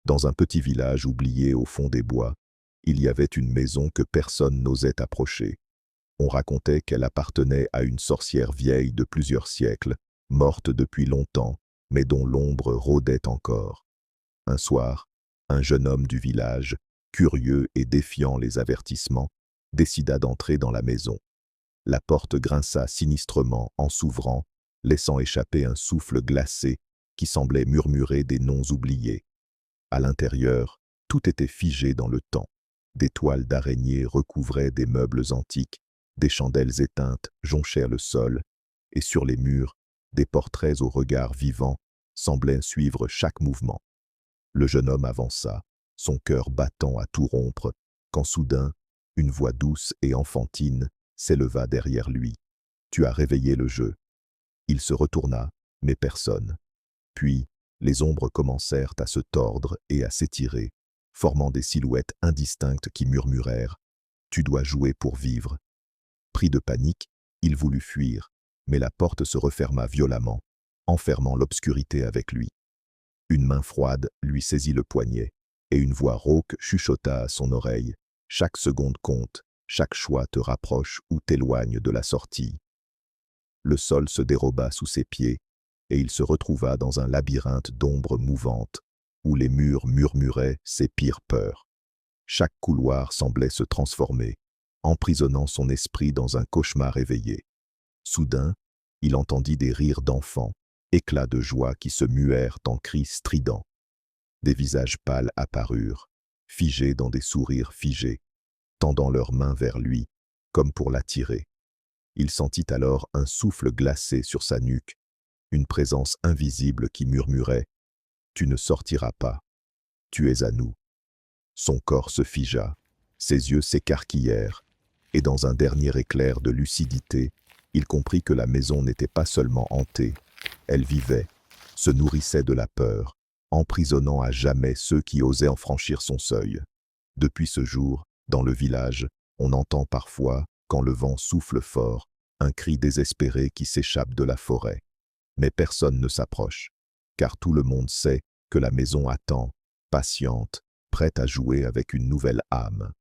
Dans un petit village oublié au fond des bois, il y avait une maison que personne n'osait approcher. On racontait qu'elle appartenait à une sorcière vieille de plusieurs siècles, morte depuis longtemps, mais dont l'ombre rôdait encore. Un soir, un jeune homme du village, curieux et défiant les avertissements, décida d'entrer dans la maison. La porte grinça sinistrement en s'ouvrant, laissant échapper un souffle glacé qui semblait murmurer des noms oubliés. À l'intérieur, tout était figé dans le temps. Des toiles d'araignée recouvraient des meubles antiques, des chandelles éteintes jonchèrent le sol, et sur les murs, des portraits au regard vivant semblaient suivre chaque mouvement. Le jeune homme avança, son cœur battant à tout rompre, quand soudain, une voix douce et enfantine s'éleva derrière lui. « Tu as réveillé le jeu. » Il se retourna, mais personne. Puis, les ombres commencèrent à se tordre et à s'étirer, formant des silhouettes indistinctes qui murmurèrent « Tu dois jouer pour vivre ». Pris de panique, il voulut fuir, mais la porte se referma violemment, enfermant l'obscurité avec lui. Une main froide lui saisit le poignet, et une voix rauque chuchota à son oreille « Chaque seconde compte, chaque choix te rapproche ou t'éloigne de la sortie ». Le sol se déroba sous ses pieds, et il se retrouva dans un labyrinthe d'ombres mouvantes, où les murs murmuraient ses pires peurs. Chaque couloir semblait se transformer, emprisonnant son esprit dans un cauchemar éveillé. Soudain, il entendit des rires d'enfants, éclats de joie qui se muèrent en cris stridents. Des visages pâles apparurent, figés dans des sourires figés, tendant leurs mains vers lui, comme pour l'attirer. Il sentit alors un souffle glacé sur sa nuque, une présence invisible qui murmurait « Tu ne sortiras pas, tu es à nous ». Son corps se figea, ses yeux s'écarquillèrent, et dans un dernier éclair de lucidité, il comprit que la maison n'était pas seulement hantée, elle vivait, se nourrissait de la peur, emprisonnant à jamais ceux qui osaient en franchir son seuil. Depuis ce jour, dans le village, on entend parfois, quand le vent souffle fort, un cri désespéré qui s'échappe de la forêt. Mais personne ne s'approche, car tout le monde sait que la maison attend, patiente, prête à jouer avec une nouvelle âme.